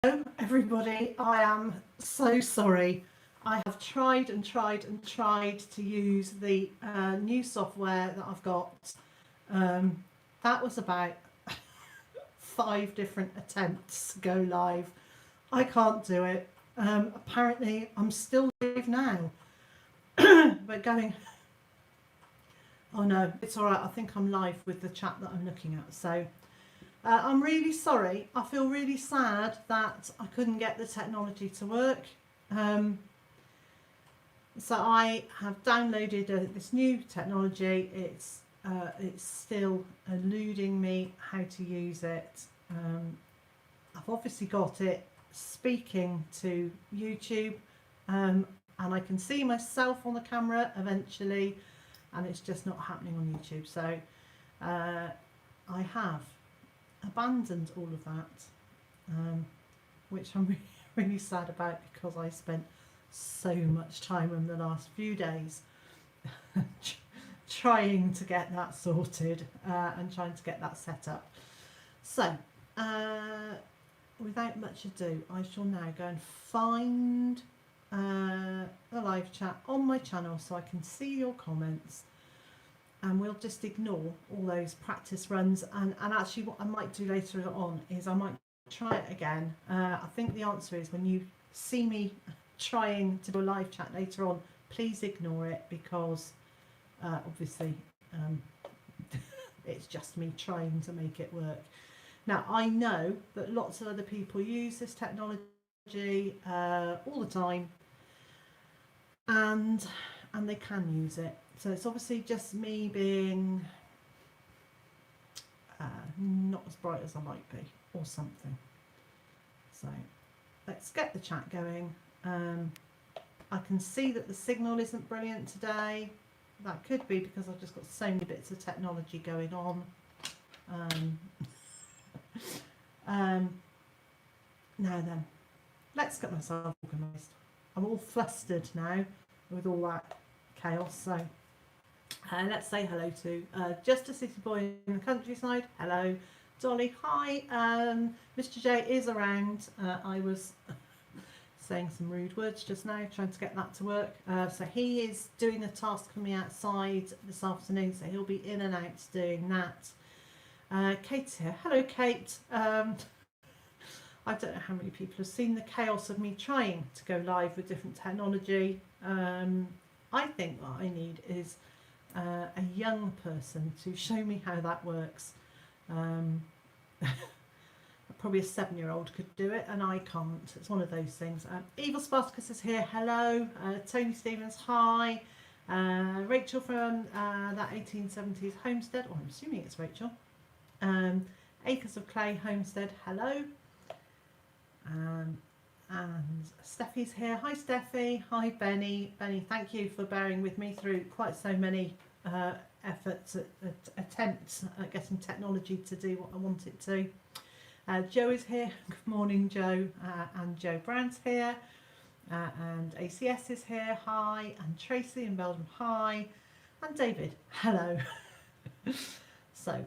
Hello everybody, I am so sorry. I have tried and tried and tried to use the new software that I've got. That was about 5 different attempts to go live. I can't do it. Apparently I'm still live now. But going, oh no, it's alright, I think I'm live with the chat that I'm looking at. So I'm really sorry. I feel really sad that I couldn't get the technology to work. So I have downloaded this new technology. It's still eluding me how to use it. I've obviously got it speaking to YouTube, and I can see myself on the camera eventually, and it's just not happening on YouTube. So I have abandoned all of that, which I'm really, really sad about, because I spent so much time in the last few days trying to get that sorted and trying to get that set up. So without much ado, I shall now go and find the live chat on my channel so I can see your comments, and we'll just ignore all those practice runs. And actually what I might do later on is I might try it again. I think the answer is, when you see me trying to do a live chat later on, please ignore it, because obviously it's just me trying to make it work. Now I know that lots of other people use this technology all the time, and they can use it. So it's obviously just me being not as bright as I might be, or something. So let's get the chat going. I can see that the signal isn't brilliant today. That could be because I've just got so many bits of technology going on. Now then, let's get myself organised. I'm all flustered now with all that chaos. So let's say hello to Just a City Boy in the Countryside. Hello. Dolly, hi. Mr. J is around. I was saying some rude words just now, trying to get that to work. So he is doing a task for me outside this afternoon, so he'll be in and out doing that. Kate's here. Hello, Kate. I don't know how many people have seen the chaos of me trying to go live with different technology. I think what I need is a young person to show me how that works. Probably a 7-year-old could do it, and I can't. It's one of those things. Evil Spartacus is here. Hello. Tony Stevens, hi. Rachel from that 1870s homestead, or I'm assuming it's Rachel. Acres of Clay homestead, hello. And Steffi's here. Hi Steffi. Hi Benny. Benny, thank you for bearing with me through quite so many efforts at attempts at getting technology to do what I want it to. Joe is here. Good morning, Joe. And Joe Brown's here. And ACS is here. Hi. And Tracy in Belgium. Hi. And David. Hello. So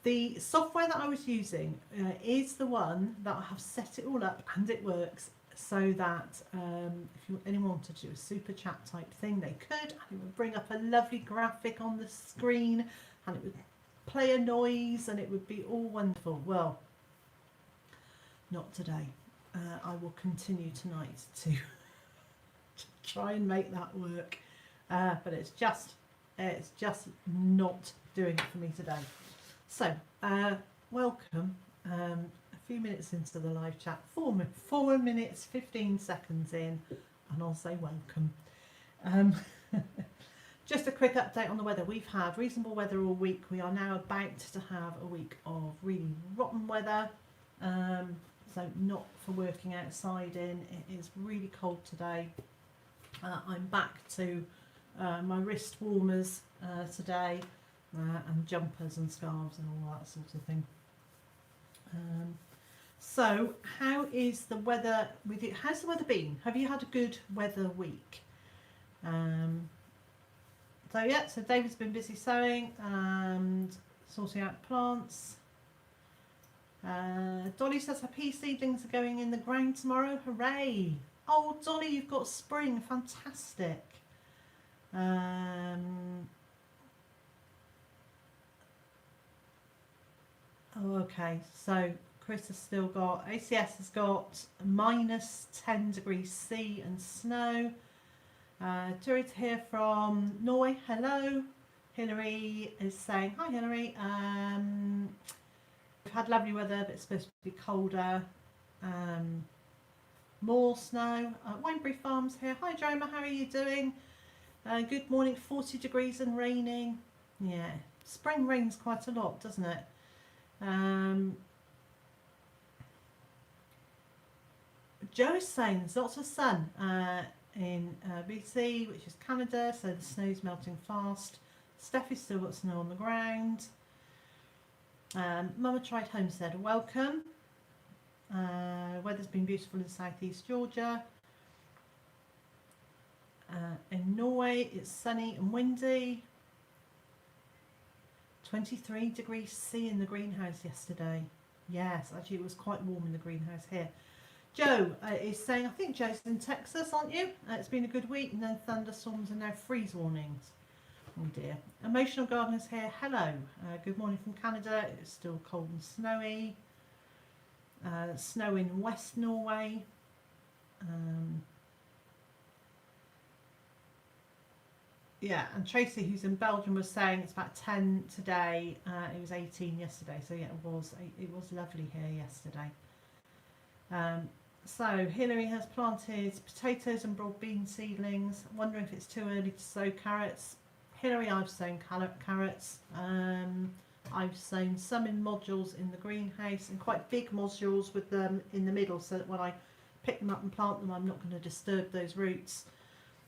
the software that I was using is the one that I have set it all up, and it works so that if anyone wanted to do a super chat type thing, they could, and it would bring up a lovely graphic on the screen, and it would play a noise, and it would be all wonderful. Well, not today. I will continue tonight to try and make that work, but it's just not doing it for me today. So welcome. A few minutes into the live chat, 4 minutes 15 seconds in, and I'll say welcome. Just a quick update on the weather. We've had reasonable weather all week. We are now about to have a week of really rotten weather, so not for working outside in. It is really cold today. I'm back to my wrist warmers today, and jumpers and scarves and all that sort of thing. So how is the weather with you? How's the weather been? Have you had a good weather week? So yeah, so David's been busy sowing and sorting out plants. Dolly says her pea seedlings are going in the ground tomorrow. Hooray! Oh, Dolly, you've got spring. Fantastic. Oh, okay. So Chris has still got, ACS has got -10 degrees C and snow. Turi to hear from Norway. Hello. Hillary is saying, hi Hillary. We've had lovely weather, but it's supposed to be colder. More snow. Byther Farm's here. Hi Joma, how are you doing? Good morning. 40 degrees and raining. Yeah, spring rains quite a lot, doesn't it? Joe's saying there's lots of sun in BC, which is Canada, so the snow's melting fast. Steffi's still got snow on the ground. Mama tried homestead. Welcome. Weather's been beautiful in southeast Georgia. In Norway, it's sunny and windy. 23 degrees C in the greenhouse yesterday. Yes, actually it was quite warm in the greenhouse here. Joe is saying, I think Joe's in Texas, aren't you? It's been a good week, and then thunderstorms and now freeze warnings. Oh dear. Emotional Gardeners here. Hello. Good morning from Canada. It's still cold and snowy. Snow in West Norway. Yeah, and Tracy, who's in Belgium, was saying it's about 10 today. It was 18 yesterday, so yeah, it was lovely here yesterday. So Hillary has planted potatoes and broad bean seedlings. Wondering if it's too early to sow carrots. Hillary, I've sown carrots. I've sown some in modules in the greenhouse, and quite big modules with them in the middle, so that when I pick them up and plant them, I'm not going to disturb those roots.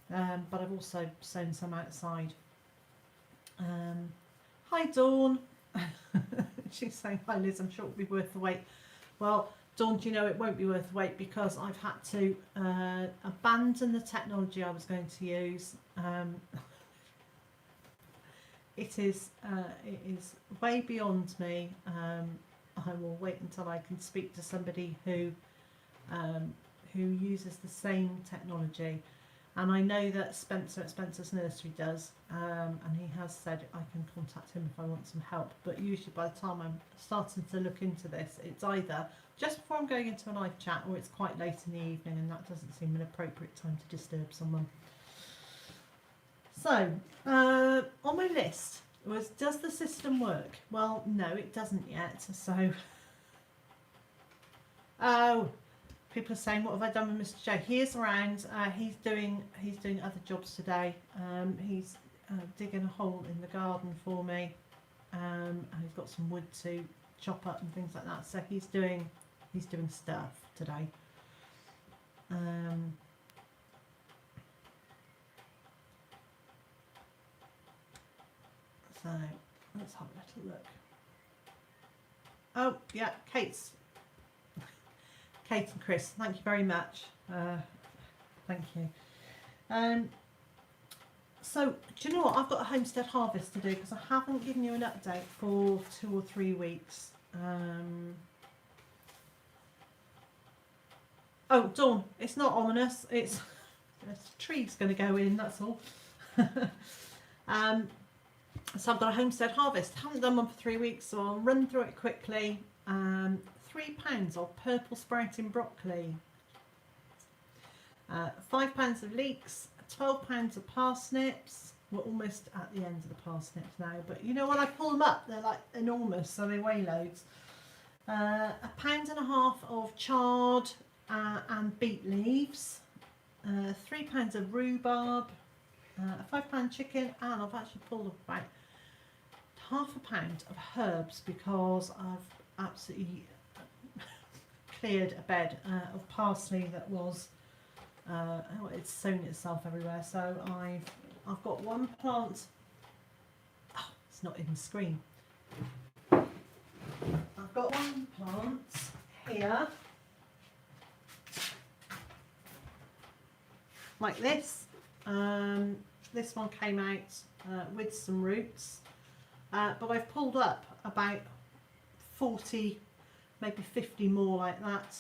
But I've also sown some outside. Hi Dawn. She's saying, hi Liz, I'm sure it'll be worth the wait. Well, Dawn, do you know it won't be worth the wait, because I've had to abandon the technology I was going to use. It is way beyond me. I will wait until I can speak to somebody who uses the same technology. And I know that Spencer at Spencer's Nursery does, and he has said I can contact him if I want some help. But usually by the time I'm starting to look into this, it's either just before I'm going into a live chat, or it's quite late in the evening, and that doesn't seem an appropriate time to disturb someone. So, on my list was, does the system work? Well, no, it doesn't yet. So, oh, people are saying, what have I done with Mr. J? He is around. He's doing other jobs today. He's digging a hole in the garden for me, and he's got some wood to chop up and things like that. So he's doing stuff today. So let's have a little look. Oh yeah, Kate and Chris, thank you very much. Thank you. So do you know what? I've got a homestead harvest to do, because I haven't given you an update for 2 or 3 weeks. Oh, Dawn, it's not ominous. It's a tree's going to go in. That's all. So I've got a homestead harvest. Haven't done one for 3 weeks, so I'll run through it quickly. 3 pounds of purple sprouting broccoli, 5 pounds of leeks, 12 pounds of parsnips. We're almost at the end of the parsnips now, but you know, when I pull them up, they're like enormous, so they weigh loads. 1.5 pounds of chard and beet leaves, 3 pounds of rhubarb, a 5 pound chicken, and I've actually pulled up about £1/2 pound of herbs, because I've absolutely cleared a bed of parsley that was it's sown itself everywhere. So I've got one plant. Oh, it's not in the screen. I've got one plant here, like this. This one came out with some roots, but I've pulled up about 40, maybe 50 more like that.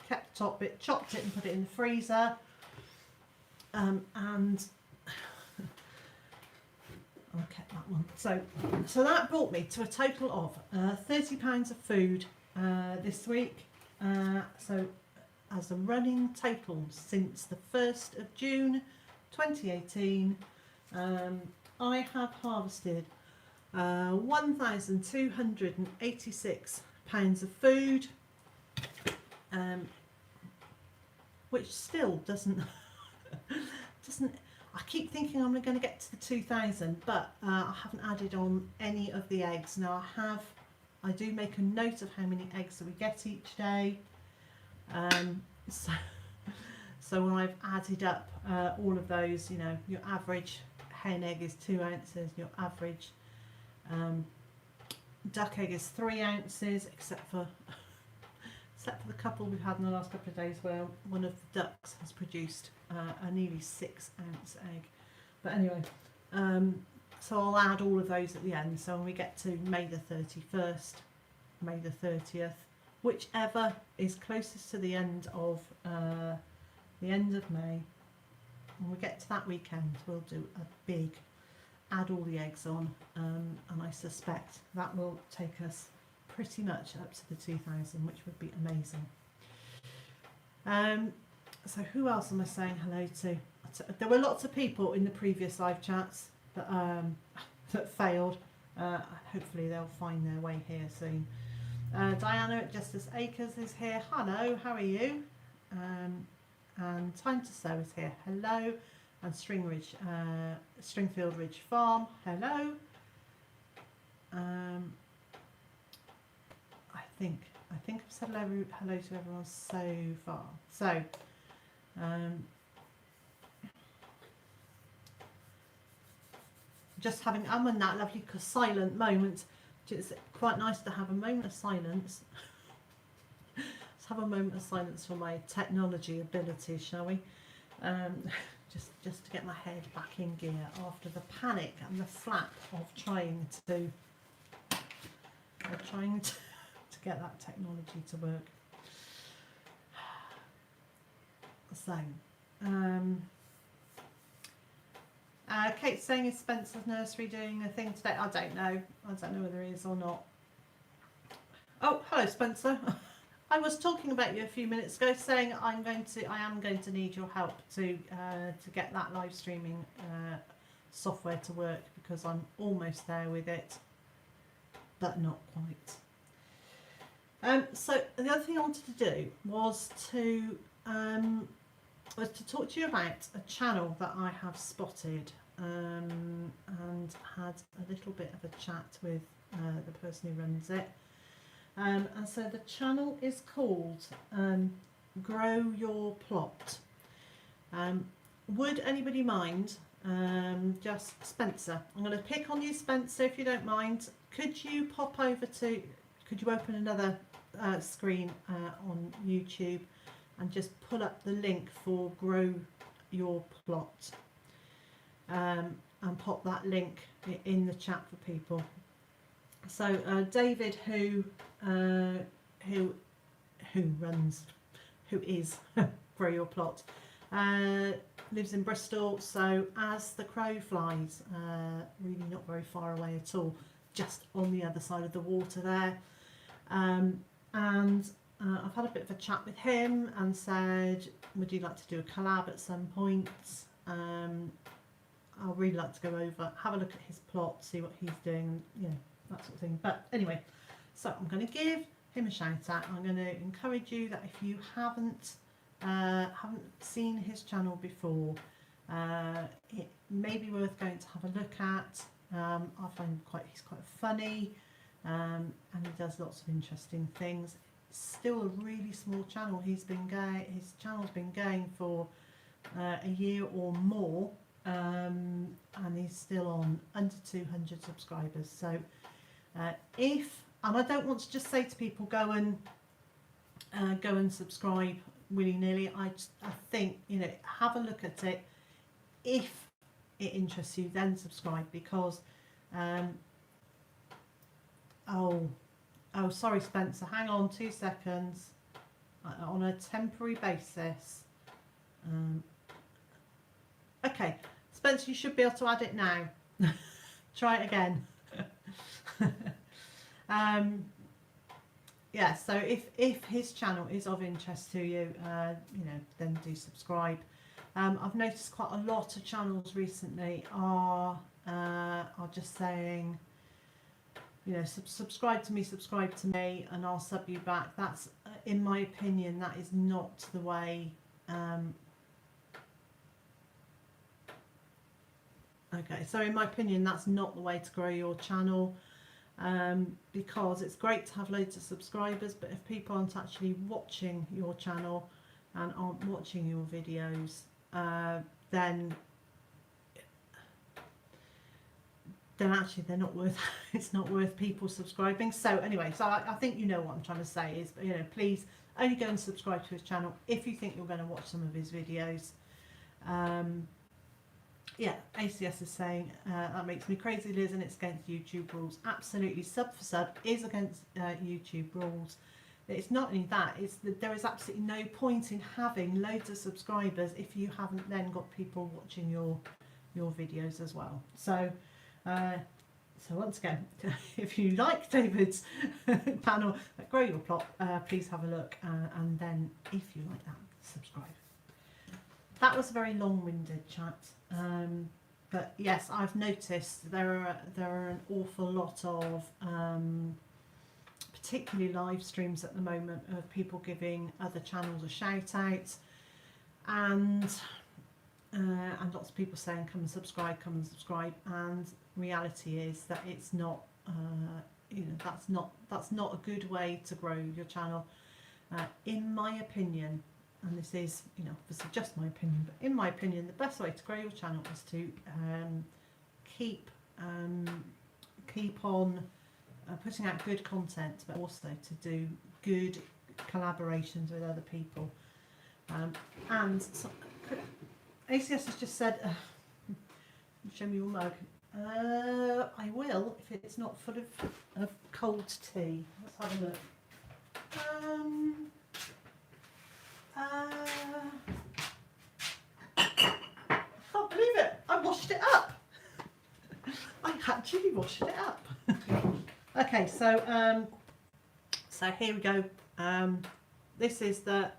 Kept the top bit, chopped it and put it in the freezer. And I kept that one. So that brought me to a total of £30 of food this week. So as a running total since the 1st of June 2018, I have harvested 1,286 pounds of food, which still doesn't I keep thinking I'm going to get to the 2,000, but I haven't added on any of the eggs. Now I do make a note of how many eggs that we get each day. So when I've added up all of those, you know, your average hen egg is 2 ounces, your average duck egg is 3 ounces, except for the couple we've had in the last couple of days where one of the ducks has produced a nearly 6 ounce egg. But anyway, so I'll add all of those at the end. So when we get to May the 31st, May the 30th, whichever is closest to the end of May, when we get to that weekend, we'll do a big add all the eggs on, and I suspect that will take us pretty much up to the 2,000, which would be amazing. So who else am I saying hello to? There were lots of people in the previous live chats that that failed. Hopefully they'll find their way here soon. Diana at Justice Acres is here. Hello, how are you? And Time to Sow is here. Hello. And Stringfield Ridge Farm. Hello. I think I've said hello to everyone so far. So just having I'm in that lovely silent moment. It's quite nice to have a moment of silence. Let's have a moment of silence for my technology abilities, shall we? Just to get my head back in gear after the panic and the flap of trying to get that technology to work. So, Kate's saying, is Spencer's nursery doing a thing today? I don't know whether it is or not. Oh, hello Spencer. I was talking about you a few minutes ago, saying I am going to need your help to get that live streaming software to work, because I'm almost there with it, but not quite. So the other thing I wanted to do was to talk to you about a channel that I have spotted and had a little bit of a chat with the person who runs it. And so the channel is called Grow Your Plot. Would anybody mind, just Spencer, I'm going to pick on you Spencer if you don't mind, could you open another screen on YouTube and just pull up the link for Grow Your Plot, and pop that link in the chat for people. So David, who is Grow Your Plot, lives in Bristol, so as the crow flies, really not very far away at all, just on the other side of the water there. And I've had a bit of a chat with him and said, would you like to do a collab at some point? I'd really like to go over, have a look at his plot, see what he's doing, you know, that sort of thing. But anyway, so I'm going to give him a shout out. I'm going to encourage you that if you haven't seen his channel before, it may be worth going to have a look at. I find he's quite funny, and he does lots of interesting things. It's still a really small channel. His channel's been going for a year or more, and he's still on under 200 subscribers. So and I don't want to just say to people go and subscribe willy-nilly. I think, you know, have a look at it. If it interests you, then subscribe, because Oh, sorry, Spencer. Hang on 2 seconds. On a temporary basis. Okay, Spencer, you should be able to add it now. Try it again. Yeah, so if his channel is of interest to you, you know, then do subscribe. I've noticed quite a lot of channels recently are just saying, you know, subscribe to me, and I'll sub you back. That's, in my opinion, that is not the way. Okay, so in my opinion, that's not the way to grow your channel, because it's great to have loads of subscribers, but if people aren't actually watching your channel and aren't watching your videos, then actually they're not worth it's not worth people subscribing. So anyway, so I think you know what I'm trying to say is, you know, please only go and subscribe to his channel if you think you're going to watch some of his videos. Yeah, ACS is saying that makes me crazy, Liz, and it's against YouTube rules. Absolutely, sub for sub is against YouTube rules. It's not only that, it's that there is absolutely no point in having loads of subscribers if you haven't then got people watching your videos as well. So once again, if you like David's panel, Grow Your Plot, please have a look, and then if you like that, subscribe. That was a very long-winded chat, but yes, I've noticed there are an awful lot of particularly live streams at the moment of people giving other channels a shout out, and lots of people saying come and subscribe, and reality is that it's not, you know, that's not a good way to grow your channel, in my opinion. And this is, you know, obviously just my opinion, but in my opinion, the best way to grow your channel is to keep on putting out good content, but also to do good collaborations with other people. And so, ACS has just said, show me your mug. I will, if it's not full of cold tea. Let's have a look. I can't believe it. I washed it up. I actually washed it up. Okay, so here we go. This is the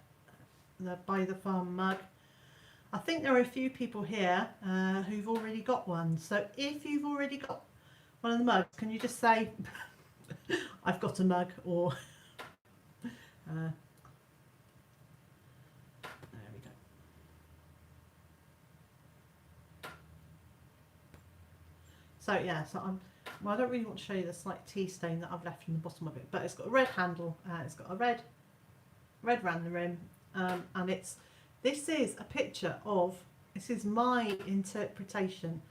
Byther Farm mug. I think there are a few people here who've already got one. So if you've already got one of the mugs, can you just say, I've got a mug, or there we go. So yeah, so well, I don't really want to show you the slight tea stain that I've left from the bottom of it, but it's got a red handle, it's got a red around the rim, and this is a picture of, this is my interpretation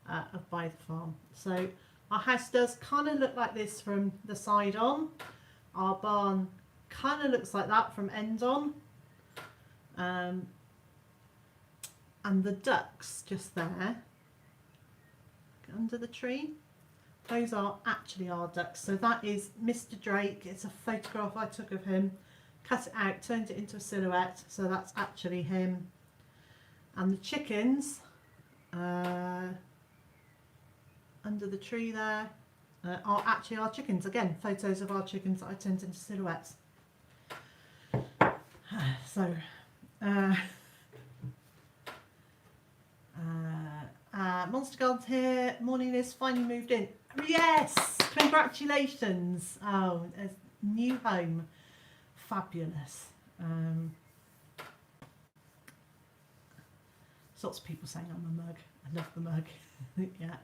of Byther Farm. So our house does kind of look like this from the side on. Our barn kind of looks like that from end on. And the ducks just there under the tree, those are actually our ducks. So that is Mr. Drake. It's a photograph I took of him, cut it out, turned it into a silhouette, so that's actually him. And the chickens under the tree there are actually our chickens. Again, photos of our chickens that I turned into silhouettes. So Monster Garden's here. Morning, Liz, finally moved in. Yes, congratulations. Oh, a new home. Fabulous. Lots of people saying I'm a mug. I love the mug. Yeah.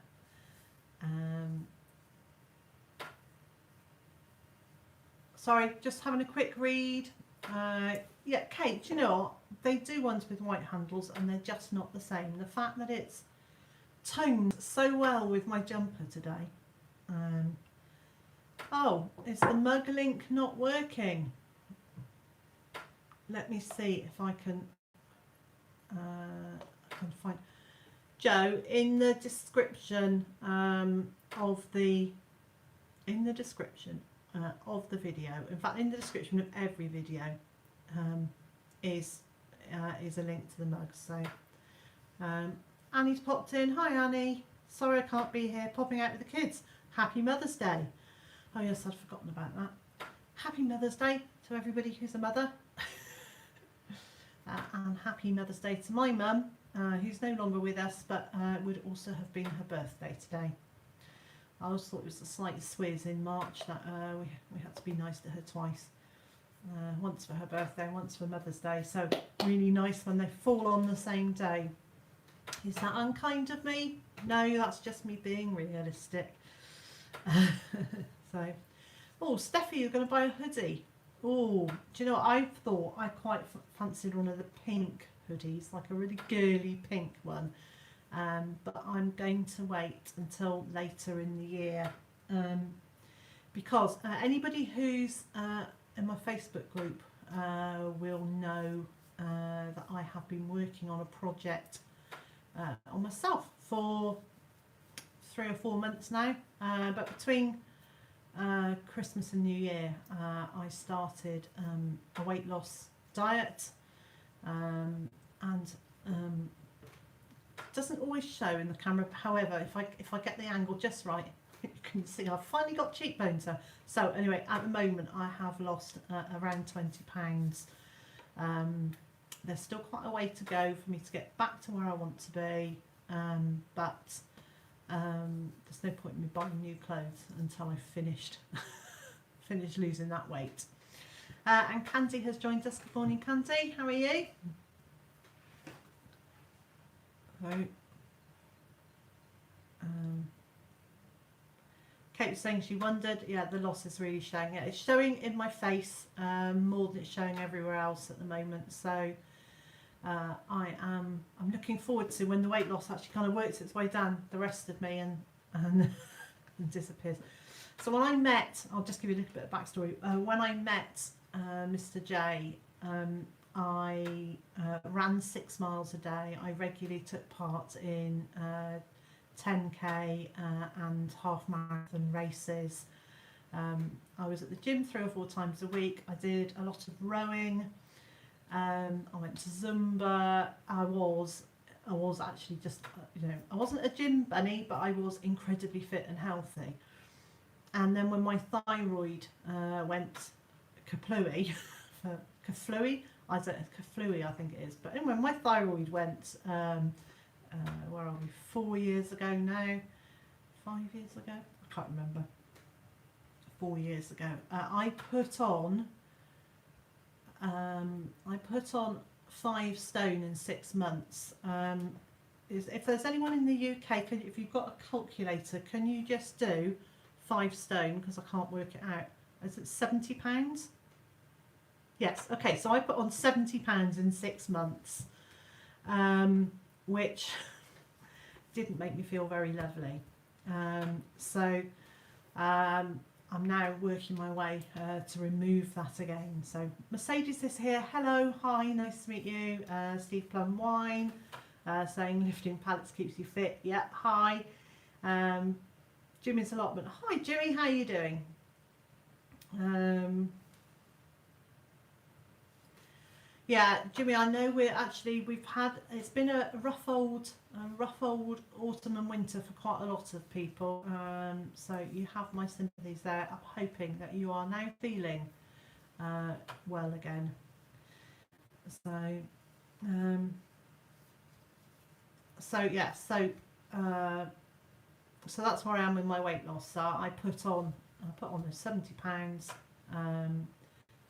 Sorry, just having a quick read. Yeah, Kate, you know what? They do ones with white handles and they're just not the same. The fact that it's toned so well with my jumper today. Oh, is the mug link not working? Let me see if I can find. Joe, in the description of the video. In fact, in the description of every video is a link to the mug. So Annie's popped in. Hi Annie, sorry I can't be here, popping out with the kids. Happy Mother's Day. Oh yes, I'd forgotten about that. Happy Mother's Day to everybody who's a mother. And happy Mother's Day to my mum, who's no longer with us, but would also have been her birthday today. I always thought it was a slight swizz in March that we had to be nice to her twice. Once for her birthday, once for Mother's Day. So really nice when they fall on the same day. Is that unkind of me? No, that's just me being realistic. So, oh, Steffi, you're going to buy a hoodie. Oh, do you know what? I thought I quite fancied one of the pink hoodies, like a really girly pink one. But I'm going to wait until later in the year because anybody who's in my Facebook group will know that I have been working on a project on myself for 3 or 4 months now, but between Christmas and New Year I started a weight loss diet, and doesn't always show in the camera, however if I get the angle just right you can see I've finally got cheekbones. So anyway, at the moment I have lost around 20 pounds. There's still quite a way to go for me to get back to where I want to be, but there's no point in me buying new clothes until I've finished losing that weight. And Candy has joined us. Good morning, Candy, how are you? So, Kate was saying she wondered. Yeah, the loss is really showing. Yeah, it's showing in my face more than it's showing everywhere else at the moment. So I'm looking forward to when the weight loss actually kind of works its way down the rest of me and and disappears. So when I met, I'll just give you a little bit of backstory. When I met Mr. J, I ran 6 miles a day. I regularly took part in 10k and half marathon races. I was at the gym 3 or 4 times a week. I did a lot of rowing. I went to Zumba. I was actually just, I wasn't a gym bunny, but I was incredibly fit and healthy. And then when my thyroid went kaplooey, kaflooey, I don't know, kaflooey I think it is. But anyway, my thyroid went, where are we, 4 years ago now? 5 years ago? I can't remember. 4 years ago. I put on 5 stone in 6 months. If there's anyone in the UK, if you've got a calculator, can you just do 5 stone, because I can't work it out. Is it £70? Yes, okay, so I put on £70 in 6 months, which didn't make me feel very lovely. I'm now working my way to remove that again. So Mercedes is here. Hello, hi, nice to meet you. Steve Plum Wine saying lifting pallets keeps you fit. Yeah, hi. Jimmy's allotment. Hi Jimmy, how are you doing? Yeah, Jimmy, I know it's been a rough old autumn and winter for quite a lot of people. So you have my sympathies there. I'm hoping that you are now feeling well again. So that's where I am with my weight loss. So I put on the £70.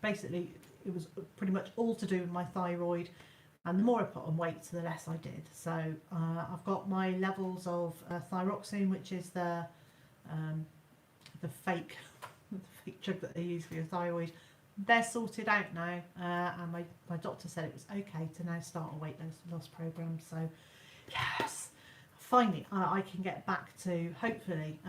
Basically, it was pretty much all to do with my thyroid, and the more I put on weight, the less I did. So I've got my levels of thyroxine, which is the fake drug that they use for your thyroid. They're sorted out now, and my doctor said it was okay to now start a weight loss program. So yes, finally I can get back to hopefully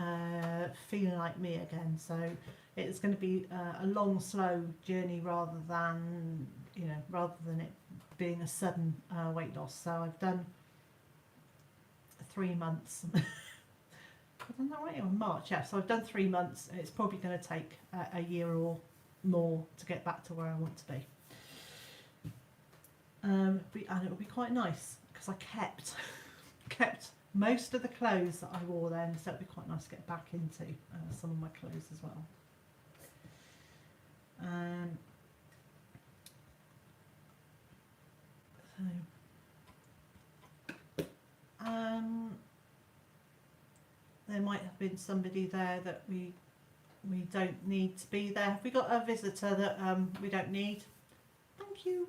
feeling like me again. So it's going to be a long, slow journey rather than it being a sudden weight loss. So I've done 3 months. done that right in March. Yeah, so I've done 3 months. It's probably going to take a year or more to get back to where I want to be. And it will be quite nice because I kept most of the clothes that I wore then, so it'd be quite nice to get back into some of my clothes as well. There might have been somebody there that we don't need to be there. Have we got a visitor that we don't need? Thank you.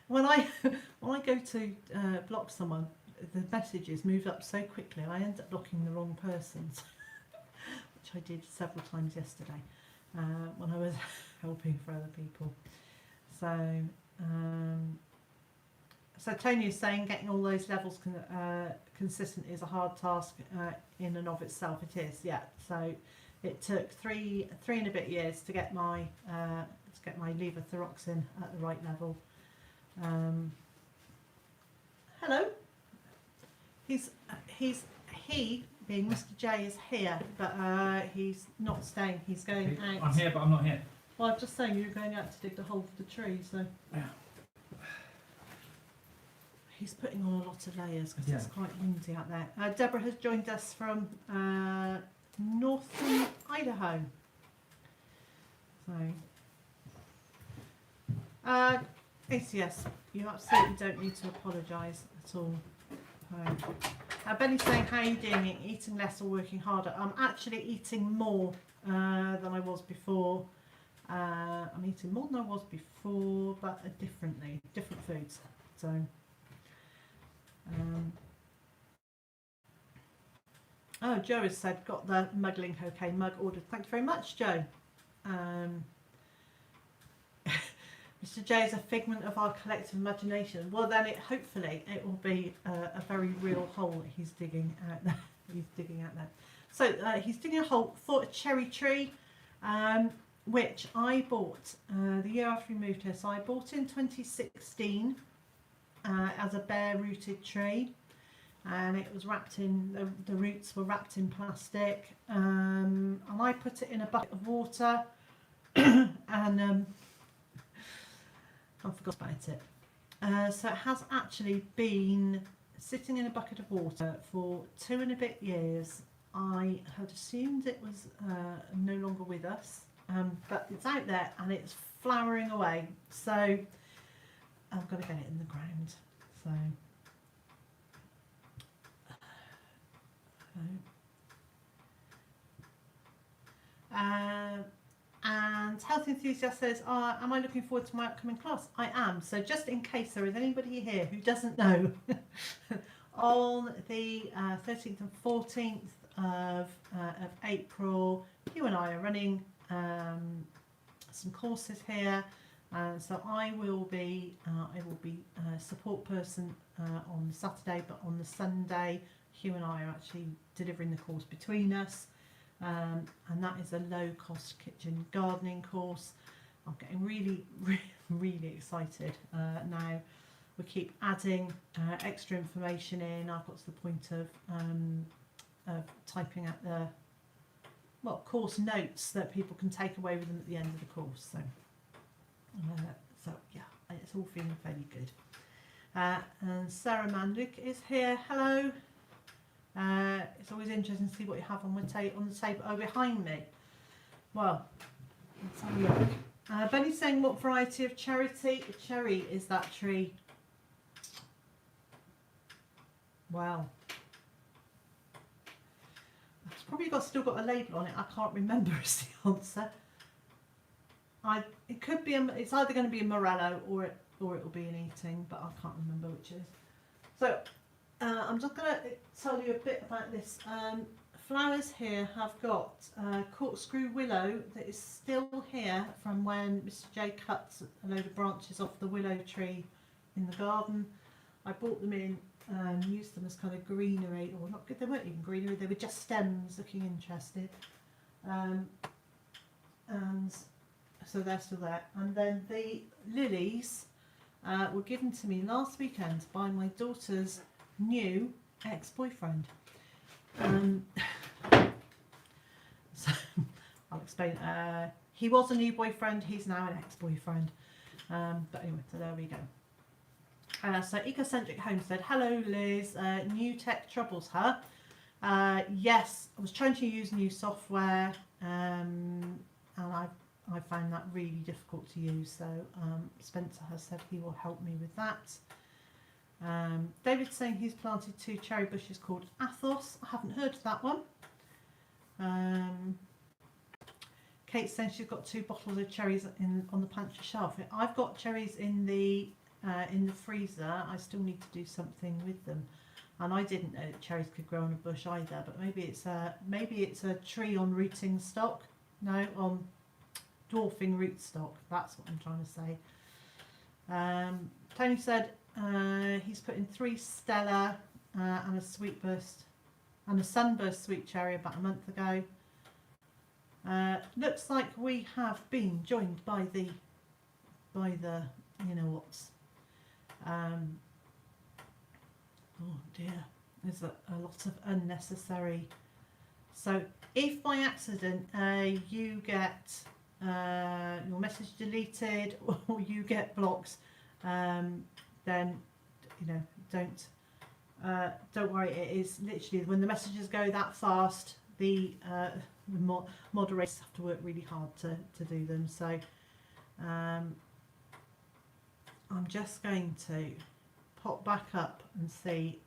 when I go to block someone, the messages move up so quickly and I end up blocking the wrong persons, which I did several times yesterday when I was helping for other people. So Tony is saying getting all those levels consistent is a hard task in and of itself. It is, yeah. So it took three and a bit years to get my levothyroxine at the right level. Hello. He being Mr. J is here, but he's not staying. He's going out. I'm here, but I'm not here. Well, I'm just saying you're going out to dig the hole for the tree, so. Yeah. He's putting on a lot of layers because it's quite windy out there. Deborah has joined us from northern Idaho. So, ACS, you absolutely don't need to apologise at all. Benny's saying, how are you doing? Eating less or working harder? I'm actually eating more than I was before. I'm eating more than I was before, but differently, different foods. So. Oh, Joe has said, got the mug link okay, mug ordered. Thank you very much, Joe. Mr. J is a figment of our collective imagination. Well, then hopefully it will be a very real hole that he's digging out there. So he's digging a hole for a cherry tree, which I bought the year after we moved here. So I bought in 2016 as a bare-rooted tree, and it was wrapped in the roots were wrapped in plastic, and I put it in a bucket of water, and I forgot about it. So it has actually been sitting in a bucket of water for 2 and a bit years. I had assumed it was no longer with us, but it's out there and it's flowering away. So I've got to get it in the ground. So. And Health Enthusiast says, am I looking forward to my upcoming class? I am. So just in case there is anybody here who doesn't know, on the 13th and 14th of April, Hugh and I are running some courses here. So I will be support person on Saturday, but on the Sunday, Hugh and I are actually delivering the course between us. And that is a low-cost kitchen gardening course. I'm getting really, really excited now. We keep adding extra information in. I've got to the point of typing out the course notes that people can take away with them at the end of the course. So yeah, it's all feeling fairly good. And Sarah Manluke is here. Hello. It's always interesting to see what you have on the table behind me. Well, let's have a look. Benny's saying, what variety of cherry is that tree? Wow. It's probably still got a label on it. I can't remember is the answer. It could be it's either going to be a Morello or it will be an eating, but I can't remember which is. So I'm just going to tell you a bit about this. Flowers here have got corkscrew willow that is still here from when Mr. J cut a load of branches off the willow tree in the garden. I bought them in and used them as kind of greenery, or not good, they weren't even greenery, they were just stems looking interested. And so they're still there. And then the lilies were given to me last weekend by my daughter's new ex-boyfriend. So I'll explain. He was a new boyfriend, he's now an ex-boyfriend. But anyway, so there we go. So Ecocentric Homestead, hello Liz, new tech troubles her. Yes, I was trying to use new software, and I found that really difficult to use, so Spencer has said he will help me with that. David's saying he's planted 2 cherry bushes called Athos. I haven't heard of that one. Kate's saying she's got 2 bottles of cherries on the pantry shelf. I've got cherries in the freezer. I still need to do something with them, and I didn't know that cherries could grow on a bush either. But maybe it's a tree on rooting stock. No, on dwarfing rootstock. That's what I'm trying to say. Tony said he's put in 3 Stella and a sweetburst and a sunburst sweet cherry about a month ago. Looks like we have been joined by the you know what's. Oh dear, there's a lot of unnecessary. So if by accident you get your message deleted or you get blocked, then you know don't worry. It is literally when the messages go that fast, the moderators have to work really hard to do them. So I'm just going to pop back up and see.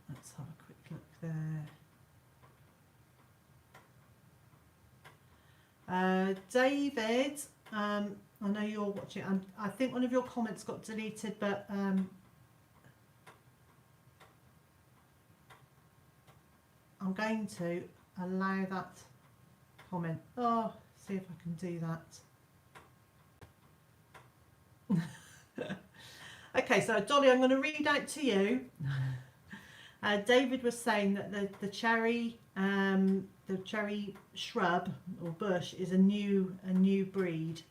Let's have a quick look there. David, I know you're watching. I think one of your comments got deleted, but I'm going to allow that comment. Oh, see if I can do that. Okay, so Dolly, I'm going to read out to you. David was saying that the cherry shrub or bush is a new breed,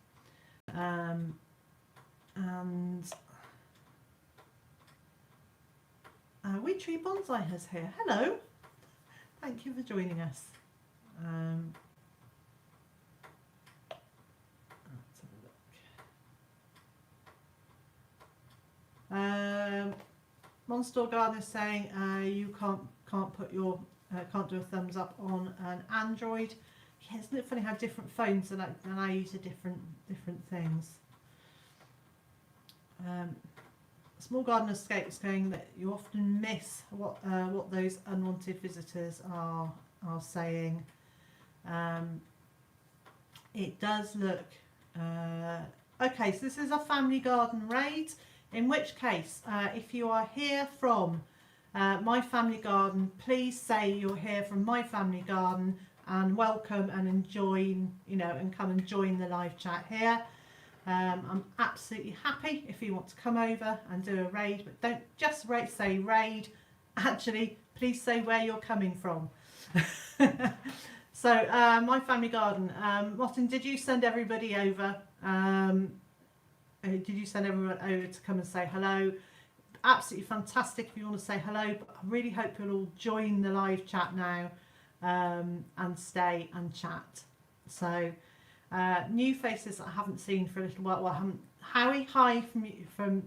and Wheat Tree Bonsai has here. Hello, thank you for joining us. Monster Garden is saying you can't put your can't do a thumbs up on an Android. Yeah, isn't it funny how different phones and I use different things. Small Garden Escape is saying that you often miss what those unwanted visitors are saying. It does look okay. So this is a family garden raid. In which case, if you are here from my family garden, please say you're here from my family garden and welcome and enjoy, and come and join the live chat here. I'm absolutely happy if you want to come over and do a raid, but don't just say raid. Actually, please say where you're coming from. So, my family garden. Martin, did you send everybody over? Did you send everyone over to come and say hello? Absolutely fantastic if you want to say hello, but I really hope you'll all join the live chat now and stay and chat. So new faces that I haven't seen for a little while. Well, Howie, hi from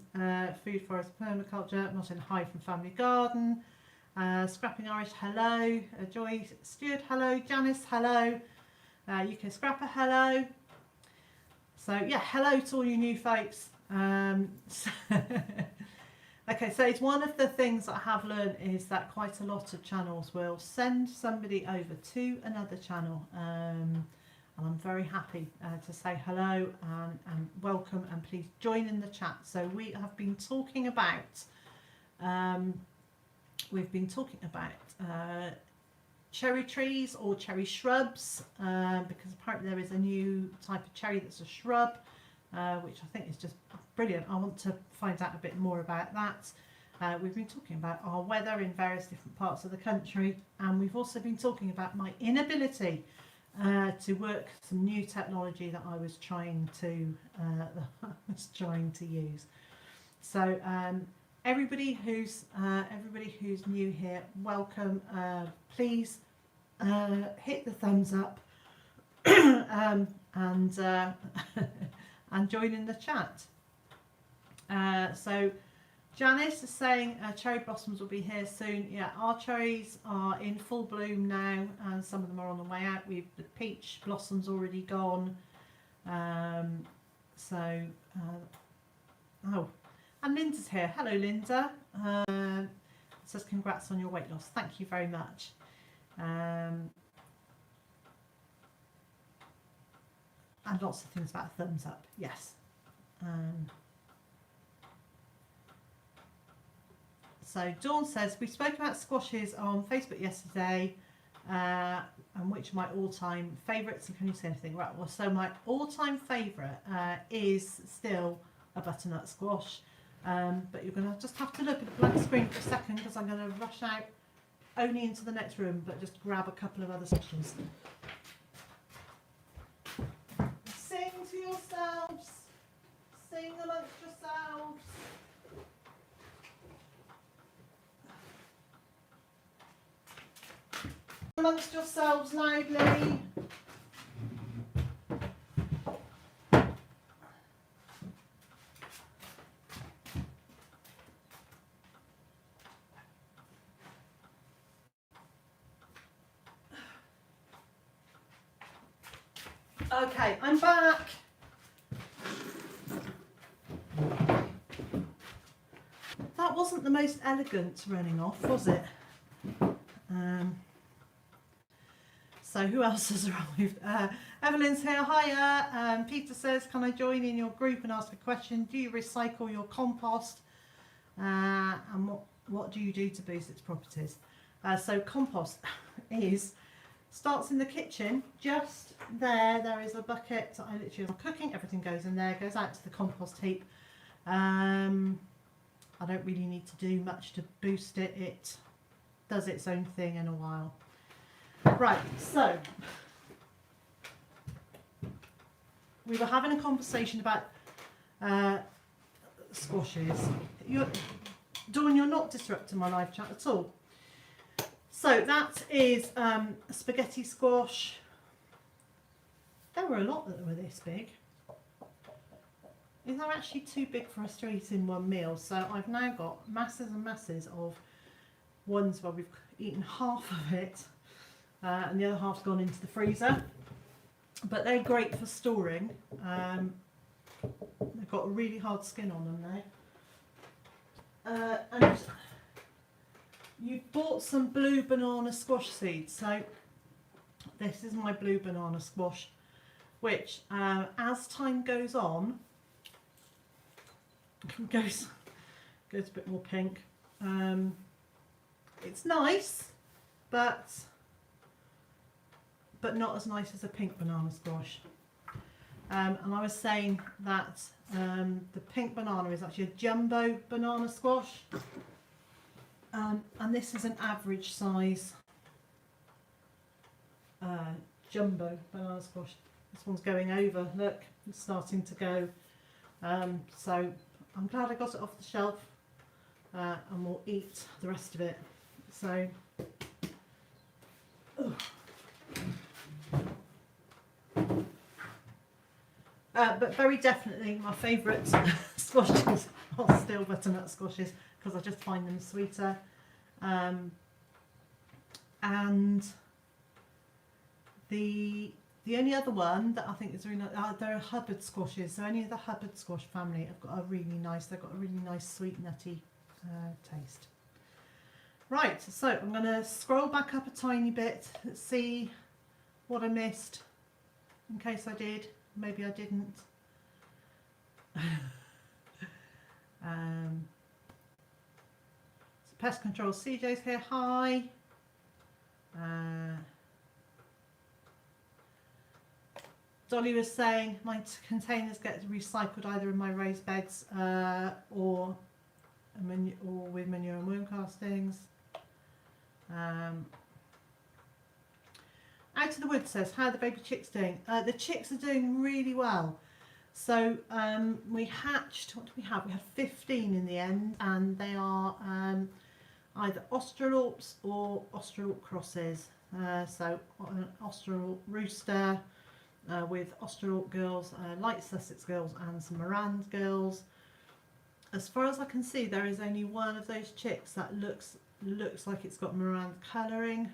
Food Forest Permaculture. Martin, hi from Family Garden. Scrapping Irish, hello. Joy Stewart, hello. Janice, hello. UK Scrapper, hello. So yeah, hello to all you new folks. Okay, so it's one of the things that I have learned is that quite a lot of channels will send somebody over to another channel, and I'm very happy to say hello and welcome, and please join in the chat. So we have been talking about cherry trees or cherry shrubs, because apparently there is a new type of cherry that's a shrub, which I think is just brilliant. I want to find out a bit more about that. We've been talking about our weather in various different parts of the country, and we've also been talking about my inability to work some new technology that I was trying to use. So everybody who's new here, welcome. Please hit the thumbs up and and join in the chat. So Janice is saying cherry blossoms will be here soon. Yeah, our cherries are in full bloom now, and some of them are on the way out. The peach blossom's already gone. Oh, and Linda's here. Hello, Linda. Says congrats on your weight loss. Thank you very much. And lots of things about thumbs up. Yes. So Dawn says, we spoke about squashes on Facebook yesterday, and which are my all-time favourites, and can you say anything? Right, well, so my all-time favourite is still a butternut squash, but you're going to just have to look at the blank screen for a second, because I'm going to rush out only into the next room, but just grab a couple of other squashes. Sing to yourselves, sing amongst yourselves. Amongst yourselves loudly. Okay, I'm back. That wasn't the most elegant running off, was it? So who else has arrived? Evelyn's here. Hiya. Peter says, can I join in your group and ask a question? Do you recycle your compost? And what do you do to boost its properties? So compost starts in the kitchen. Just there is a bucket. I literally am cooking. Everything goes in there. Goes out to the compost heap. I don't really need to do much to boost it. It does its own thing in a while. Right, so we were having a conversation about squashes. Dawn, you're not disrupting my live chat at all. So that is a spaghetti squash. There were a lot that were this big. They're actually too big for us to eat in one meal. So I've now got masses and masses of ones where we've eaten half of it. And the other half's gone into the freezer, but they're great for storing. They've got a really hard skin on them now. And you bought some blue banana squash seeds. So this is my blue banana squash, which as time goes on, goes a bit more pink. It's nice, but not as nice as a pink banana squash. And I was saying that the pink banana is actually a jumbo banana squash, and this is an average size jumbo banana squash. This one's going over, look, it's starting to go. So I'm glad I got it off the shelf, and we'll eat the rest of it. So, but very definitely my favourite squashes are still butternut squashes, because I just find them sweeter. And the only other one that I think is really nice, they're Hubbard squashes. So any of the Hubbard squash family have got a really nice, they've got a really nice sweet nutty taste. Right, so I'm going to scroll back up a tiny bit, let's see what I missed, in case I did, maybe I didn't. So pest control, CJ's here, hi. Dolly was saying my containers get recycled either in my raised beds or with manure and worm castings. Out of the Wood says, how are the baby chicks doing? The chicks are doing really well. So we hatched, what do we have? We had 15 in the end, and they are either Australorps or Australorp crosses. So an Australorp rooster with Australorp girls, light Sussex girls and some Morand girls. As far as I can see, there is only one of those chicks that looks like it's got Morand colouring.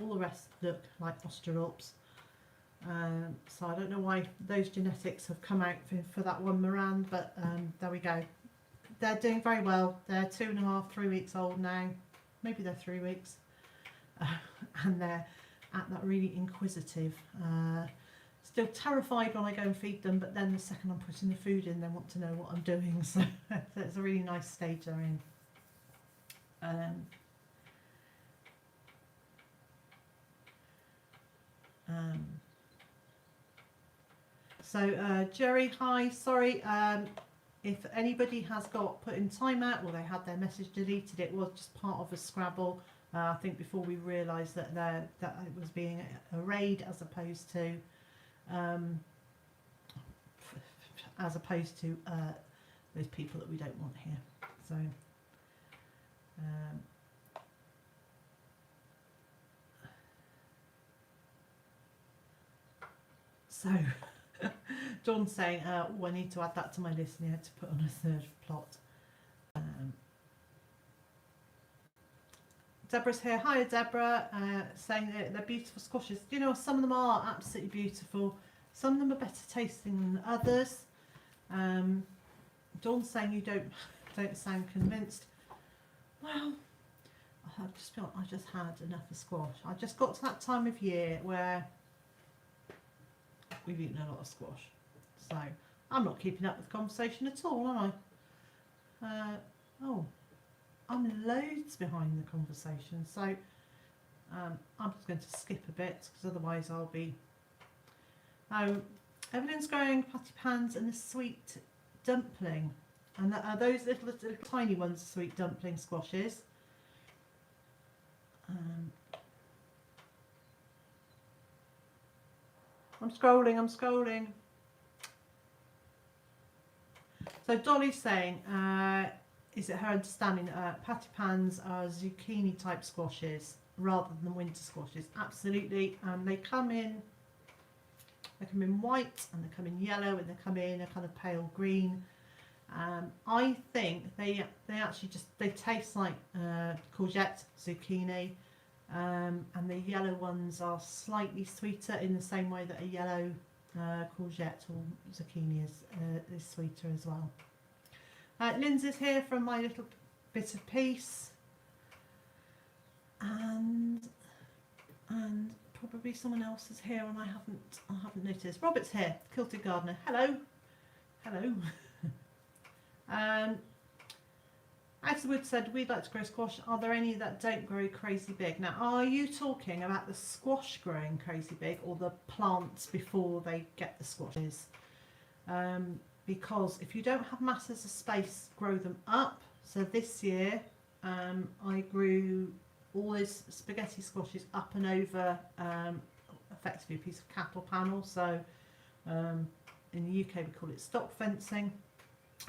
All the rest look like Australorps. So I don't know why those genetics have come out for that one Morand, but there we go. They're doing very well. They're 2.5, 3 weeks old now. Maybe they're 3 weeks. And they're at that really inquisitive. Still terrified when I go and feed them, but then the second I'm putting the food in, they want to know what I'm doing. So it's a really nice stage they're in. So Jerry, hi, sorry if anybody has got put in timeout or they had their message deleted. It was just part of a Scrabble. I think before we realised that it was being arrayed as opposed to those people that we don't want here. So Dawn's saying, oh, I need to add that to my list and I had to put on a third plot. Deborah's here. Hi, Deborah. Saying that they're beautiful squashes. You know, some of them are absolutely beautiful. Some of them are better tasting than others. Dawn's saying you don't sound convinced. Well, I just had enough of squash. I just got to that time of year where we've eaten a lot of squash. So I'm not keeping up with the conversation at all, am I? Oh, I'm loads behind the conversation. So I'm just going to skip a bit because otherwise I'll be... Evelyn's growing patty pans and a sweet dumpling. And are those little tiny ones sweet dumpling squashes? I'm scrolling. So Dolly's saying, is it her understanding patty pans are zucchini type squashes rather than winter squashes? Absolutely. They come in white, and they come in yellow, and they come in a kind of pale green. I think they actually they taste like courgette, zucchini, and the yellow ones are slightly sweeter in the same way that a yellow courgette or zucchini is sweeter as well. Lindsay's here from My Little Bit of Peace, and probably someone else is here and I haven't noticed. Robert's here, Kilted Gardener. Hello. As the Wood said, we'd like to grow squash. Are there any that don't grow crazy big? Now, are you talking about the squash growing crazy big or the plants before they get the squashes? Because if you don't have masses of space, grow them up. So this year I grew all those spaghetti squashes up and over effectively a piece of cattle panel. So in the UK we call it stock fencing.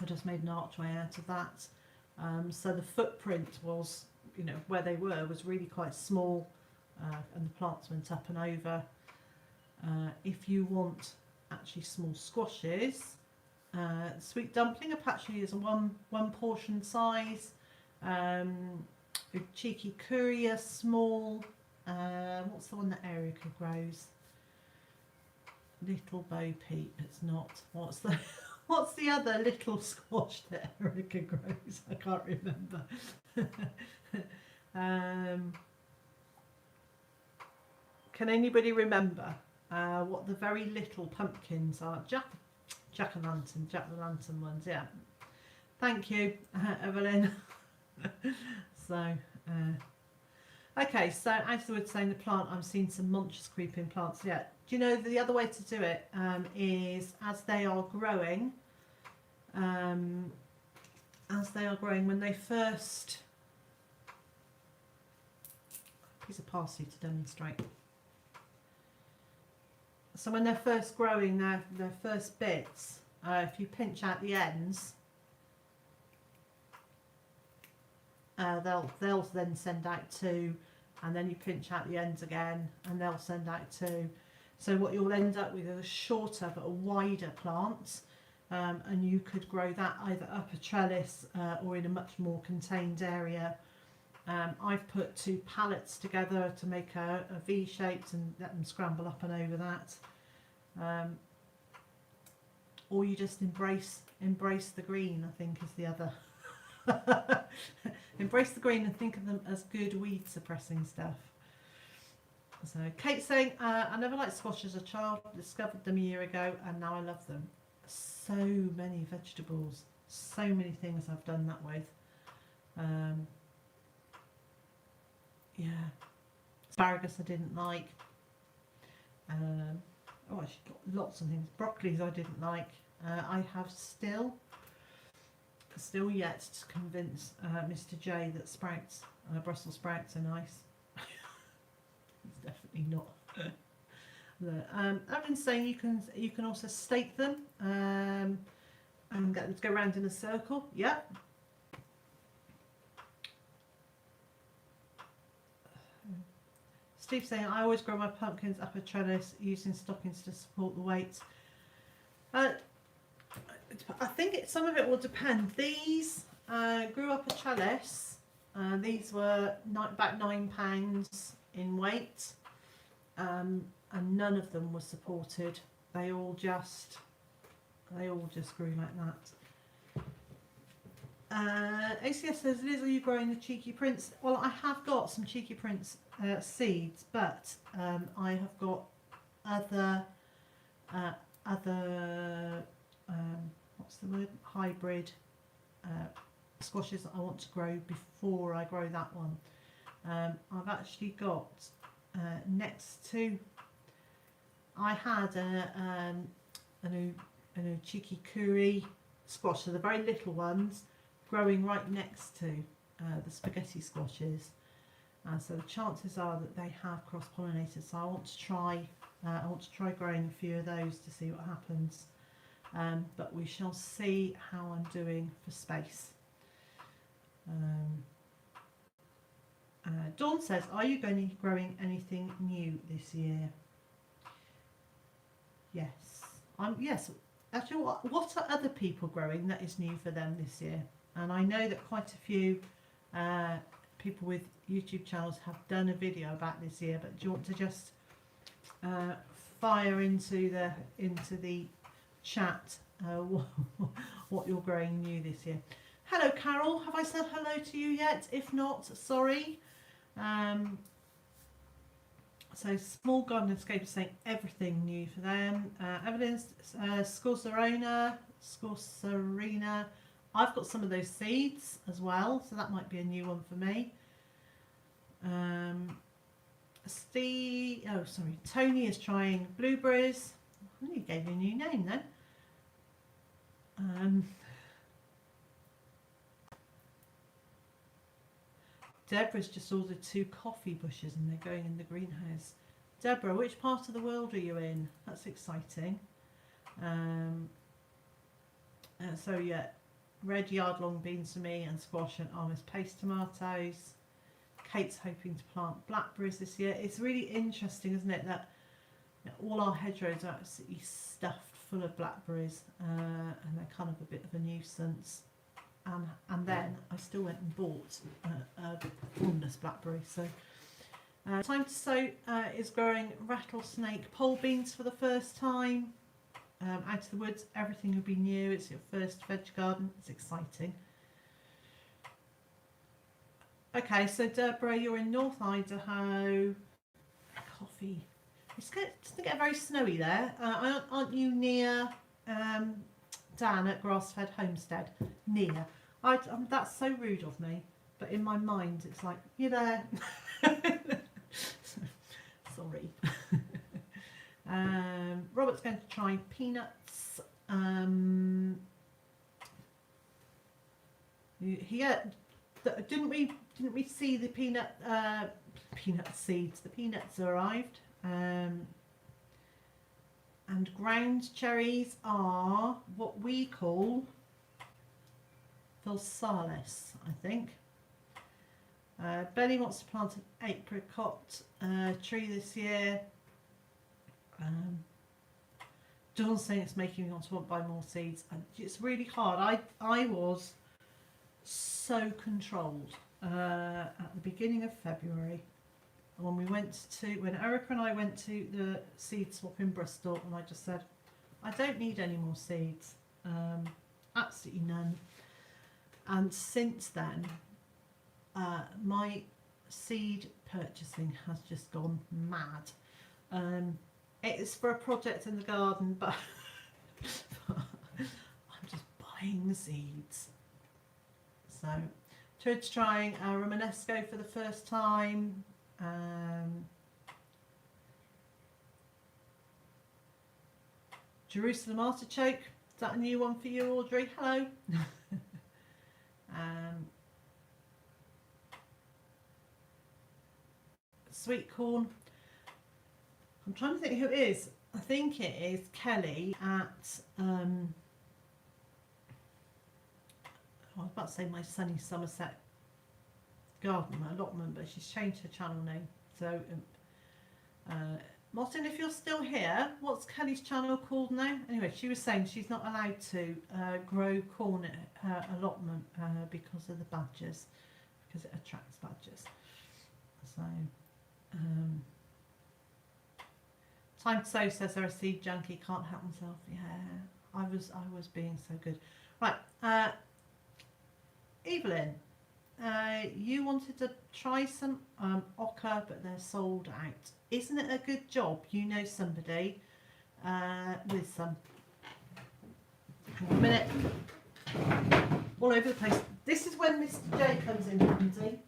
I just made an archway out of that. So the footprint was, where they were was really quite small, and the plants went up and over. If you want actually small squashes, sweet dumpling actually is a one portion size. Cheeky courier, small. What's the one that Erica grows? Little Bo Peep. It's not. What's the other little squash that Erica grows? I can't remember. Can anybody remember what the very little pumpkins are? Jack-o'-lantern ones, yeah. Thank you, Evelyn. So, okay, so as I was saying, the plant, I'm seeing some monstrous creeping plants. Yeah. Do you know the other way to do it is as they are growing, when they first... Piece of parsley to demonstrate. So when they're first growing, their first bits, if you pinch out the ends, they'll then send out 2, and then you pinch out the ends again and they'll send out 2. So what you'll end up with is a shorter but a wider plant, and you could grow that either up a trellis or in a much more contained area. I've put 2 pallets together to make a V shape and let them scramble up and over that. Or you just embrace the green, I think, is the other. Embrace the green and think of them as good weed suppressing stuff. So Kate's saying, I never liked squash as a child, discovered them a year ago and now I love them. So many vegetables, so many things I've done that with. Yeah, asparagus I didn't like. Oh, she's got lots of things. Broccolis I didn't like. I have still yet to convince Mr. J that sprouts, Brussels sprouts are nice. It's definitely not. I've been saying you can also stake them and get them to go round in a circle. Yep. Steve's saying I always grow my pumpkins up a trellis using stockings to support the weight. I think some of it will depend. These grew up a trellis. These were about £9 in weight, and none of them were supported. They all just grew like that. ACS says, Liz, are you growing the Cheeky Prince? Well, I have got some Cheeky Prince seeds, but I have got other what's the word? Hybrid squashes that I want to grow before I grow that one. I've actually got next to, I had a new Cheeky Curry squash, so the very little ones, growing right next to the spaghetti squashes. So the chances are that they have cross-pollinated. So I want to try growing a few of those to see what happens. But we shall see how I'm doing for space. Dawn says, are you going to be growing anything new this year? Yes. Yes. Actually, what are other people growing that is new for them this year? And I know that quite a few people with YouTube channels have done a video about this year, but do you want to just fire into the chat what you're growing new this year? Hello Carol, have I said hello to you yet? If not, sorry. So Small Garden Escape is saying everything new for them. Evelyn's Scorsarina. I've got some of those seeds as well, so that might be a new one for me. Tony is trying blueberries. I think he gave you a new name then. Deborah's just ordered 2 coffee bushes and they're going in the greenhouse. Deborah, which part of the world are you in? That's exciting. So yeah, red yard-long beans for me, and squash and Armis paste tomatoes. Kate's hoping to plant blackberries this year. It's really interesting, isn't it, that all our hedgerows are absolutely stuffed full of blackberries, and they're kind of a bit of a nuisance. And then I still went and bought a thornless blackberry. So Time to Sow is growing rattlesnake pole beans for the first time. Out of the woods, everything will be new. It's your first veg garden. It's exciting. Okay, so Deborah, you're in North Idaho. Coffee. It's going to get very snowy there. Aren't you near Dan at Grass-Fed Homestead? Near. That's so rude of me, but in my mind it's like, you're there. Sorry. Robert's going to try peanuts. Didn't we see the peanut seeds? The peanuts arrived, And ground cherries are what we call Physalis, I think. Benny wants to plant an apricot tree this year. Dawn's saying it's making me want to buy more seeds. And it's really hard. I was so controlled at the beginning of February when Erica and I went to the seed swap in Bristol, and I just said, I don't need any more seeds, absolutely none. And since then, my seed purchasing has just gone mad. It's for a project in the garden, but I'm just buying seeds. So, Toad's trying Romanesco for the first time. Jerusalem artichoke, is that a new one for you, Audrey? Hello. Sweet corn. I'm trying to think who it is. I think it is Kelly at I was about to say my sunny Somerset garden, my allotment, but she's changed her channel name. So Martin, if you're still here, what's Kelly's channel called now? Anyway, she was saying she's not allowed to grow corn at her allotment because of the badgers, because it attracts badgers. So time to sow, says there, a seed junkie, can't help himself. Yeah, I was being so good. Right, Evelyn, you wanted to try some ochre, but they're sold out. Isn't it a good job you know somebody with some? Hang on a minute. All over the place. This is when Mr. J comes in handy.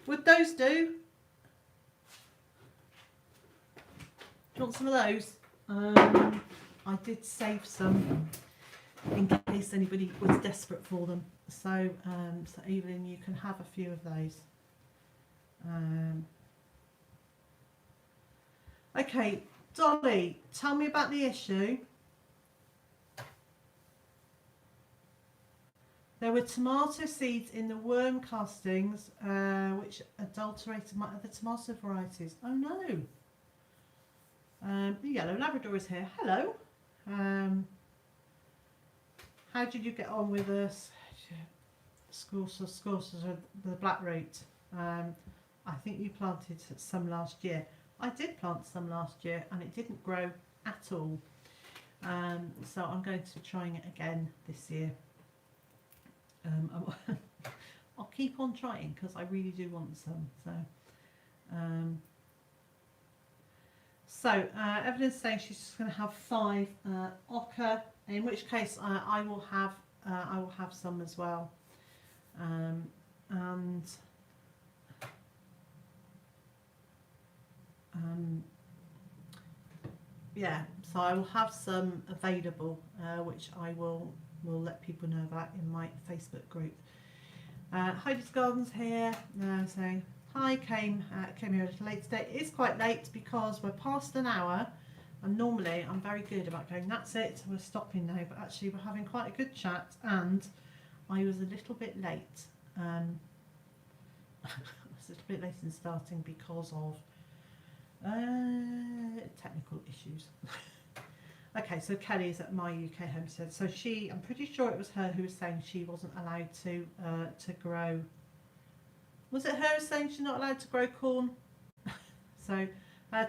Would those do? Do you want some of those? I did save some in case anybody was desperate for them. So, so Evelyn, you can have a few of those. Okay, Dolly, tell me about the issue. There were tomato seeds in the worm castings, which adulterated my other tomato varieties. Oh no. The yellow Labrador is here. Hello. How did you get on with the the black root? I think you planted some last year. I did plant some last year and it didn't grow at all. So I'm going to be trying it again this year. I'll keep on trying because I really do want some. So Evelyn's saying she's just going to have 5 ochre, in which case I will have some as well. Yeah, so I will have some available, which I will let people know about in my Facebook group. Heidi's Gardens here, saying hi, came here a little late today. It is quite late because we're past an hour, and normally I'm very good about going, that's it, we're stopping now, but actually we're having quite a good chat, and I was a little bit late. I was a little bit late in starting because of technical issues. Okay, so Kelly's at My UK Homestead. So I'm pretty sure it was her who was saying she wasn't allowed to grow. Was it her who was saying she's not allowed to grow corn? So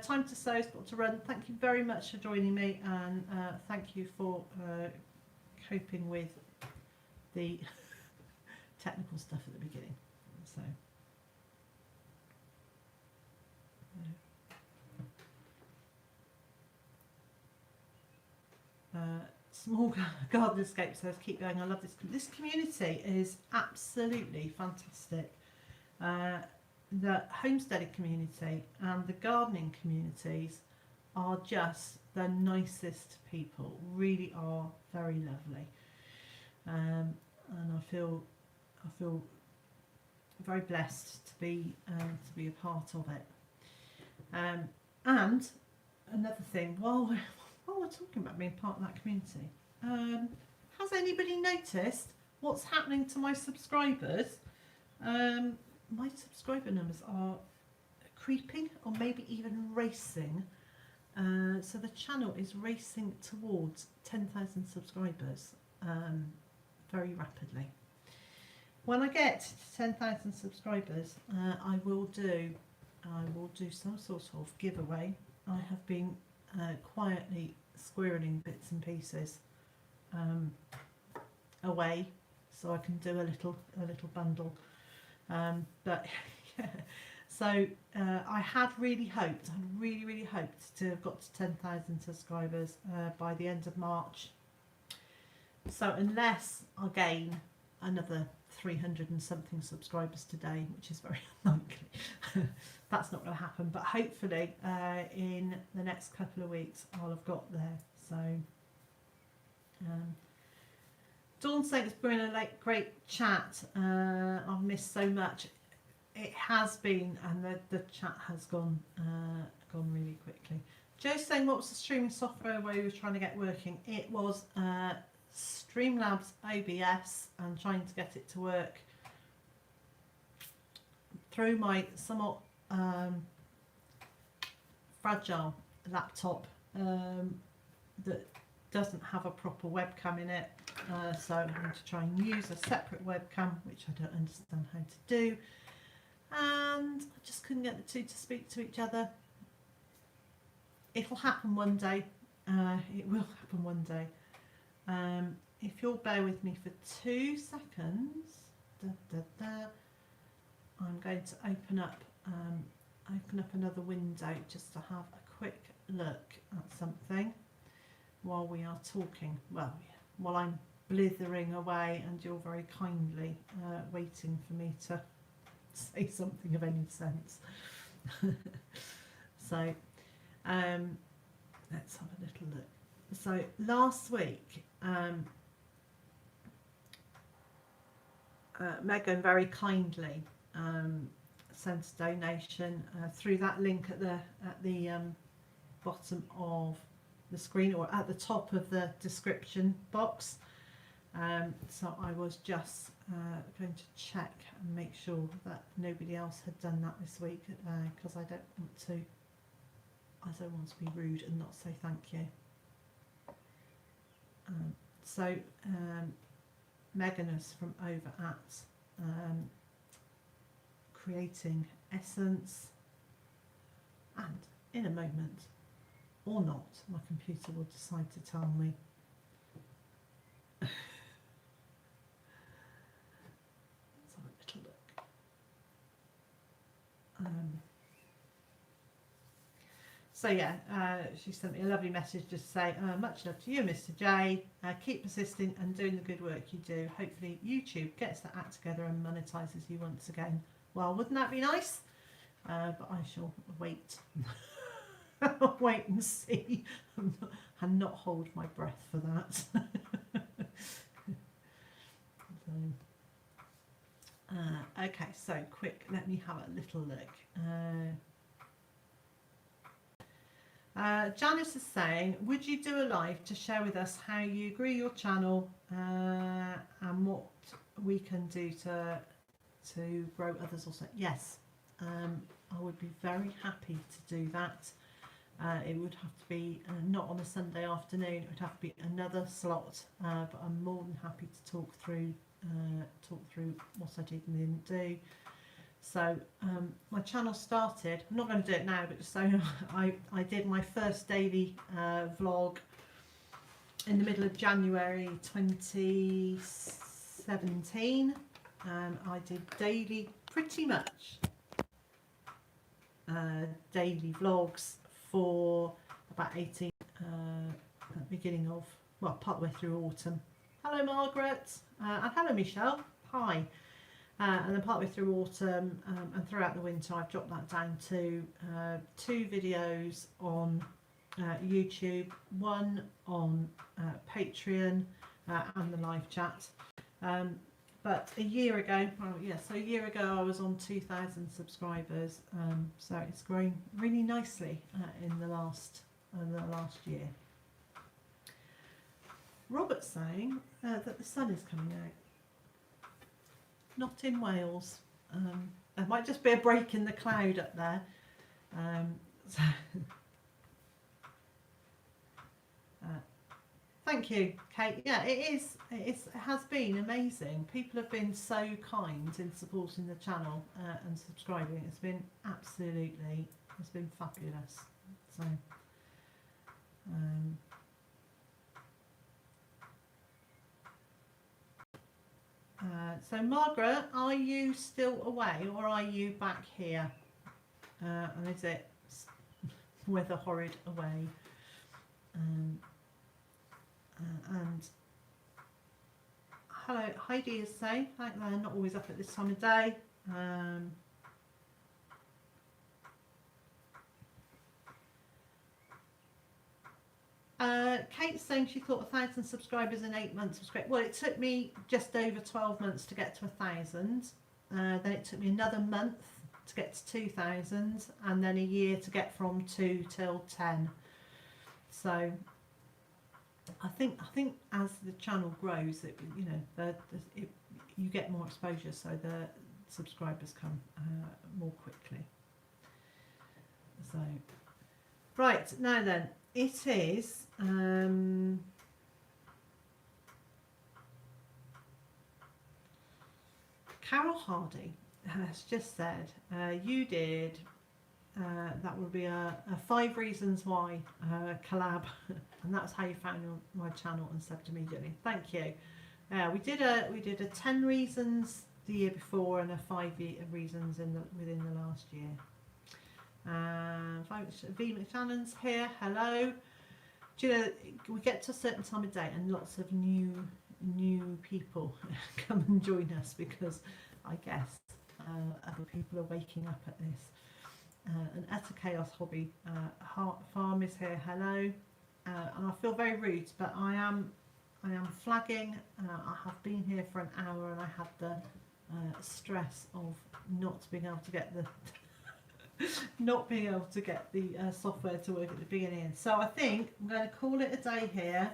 time to sow, spot to run. Thank you very much for joining me, and thank you for coping with the technical stuff at the beginning. So. Small Garden Escape says, keep going, I love this community is absolutely fantastic. The homesteading community and the gardening communities are just the nicest people, really are very lovely, and I feel very blessed to be a part of it. And another thing, while we're talking about being part of that community, has anybody noticed what's happening to my subscribers? My subscriber numbers are creeping, or maybe even racing. So the channel is racing towards 10,000 subscribers very rapidly. When I get to 10,000 subscribers, I will do some sort of giveaway. I have been quietly squirreling bits and pieces away, so I can do a little bundle. But yeah. So I had really hoped, really hoped to have got to 10,000 subscribers by the end of March. So unless I gain another 300 and something subscribers today, which is very unlikely, that's not going to happen. But hopefully in the next couple of weeks I'll have got there. So Dawn saying it's been a great chat. I've missed so much. It has been, and the chat has gone really quickly. Joe's saying, what was the streaming software where you were trying to get working? It was Streamlabs OBS, and trying to get it to work through my somewhat fragile laptop that doesn't have a proper webcam in it. So I'm going to try and use a separate webcam, which I don't understand how to do. And I just couldn't get the two to speak to each other. It'll happen one day. It will happen one day. If you'll bear with me for 2 seconds, I'm going to open up another window just to have a quick look at something while we are talking. Well, while I'm blithering away and you're very kindly waiting for me to say something of any sense. So let's have a little look. So last week Megan very kindly sent a donation through that link at the bottom of the screen, or at the top of the description box. So I was just going to check and make sure that nobody else had done that this week, because I don't want to be rude and not say thank you. So Megan is from over at Creating Essence, and in a moment, or not, my computer will decide to tell me. Let's have a little look. So yeah, she sent me a lovely message just to say, much love to you, Mr. J. Keep persisting and doing the good work you do. Hopefully YouTube gets the act together and monetises you once again. Well, wouldn't that be nice? But I shall wait. Wait and see, and not hold my breath for that. Okay, so quick, let me have a little look. Janice is saying, would you do a live to share with us how you grew your channel and what we can do to grow others also? Yes, I would be very happy to do that. It would have to be not on a Sunday afternoon. It would have to be another slot, but I'm more than happy to talk through what I did and didn't do. So my channel started, I'm not going to do it now, but just so I did my first daily vlog in the middle of January 2017. I did daily, pretty much daily vlogs for about 18, at the beginning of, well, part of the way through autumn. Hello Margaret, and hello Michelle, hi. And then partway through autumn and throughout the winter, I've dropped that down to 2 videos on YouTube, 1 on Patreon and the live chat. But a year ago, well, yeah, so a year ago I was on 2,000 subscribers, so it's grown really nicely in the last year. Robert's saying that the sun is coming out. Not in Wales. There might just be a break in the cloud up there. So thank you, Kate. Yeah, it has been amazing. People have been so kind in supporting the channel and subscribing. It's been fabulous. So, so Margaret, are you still away or are you back here? And is it weather horrid away? And hello, Heidi is saying, like they're not always up at this time of day. Kate's saying she thought 1,000 subscribers in 8 months was great. Well, it took me just over 12 months to get to 1,000. Then it took me another month to get to 2,000, and then a year to get from 2 till 10. So I think as the channel grows, you get more exposure, so the subscribers come more quickly. So right now then, it is Carol Hardy has just said you did that would be a 5 reasons why collab, and that's how you found my channel and subbed immediately. Thank you. We did a 10 reasons the year before and a 5 reasons within the last year. V McFallon's here. Hello. Do you know, we get to a certain time of day and lots of new people come and join us because I guess other people are waking up at this. And Utter Chaos Hobby Farm is here. Hello. And I feel very rude, but I am flagging. I have been here for an hour and I had the stress of not being able to get the software to work at the beginning. So I think I'm going to call it a day here.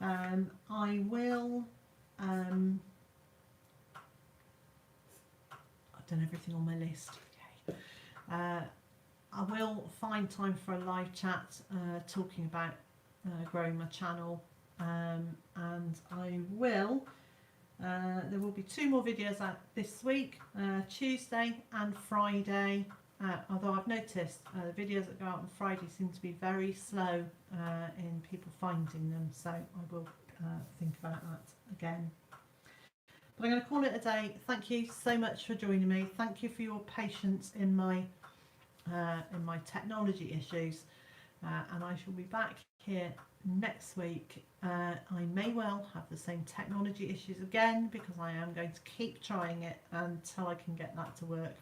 I will. I've done everything on my list. Okay. I will find time for a live chat talking about growing my channel, and I will. There will be 2 more videos out this week, Tuesday and Friday. Although I've noticed the videos that go out on Friday seem to be very slow in people finding them, so I will think about that again. But I'm going to call it a day. Thank you so much for joining me. Thank you for your patience in my technology issues, and I shall be back here next week. I may well have the same technology issues again because I am going to keep trying it until I can get that to work.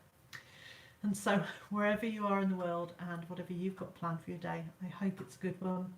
And so wherever you are in the world and whatever you've got planned for your day, I hope it's a good one.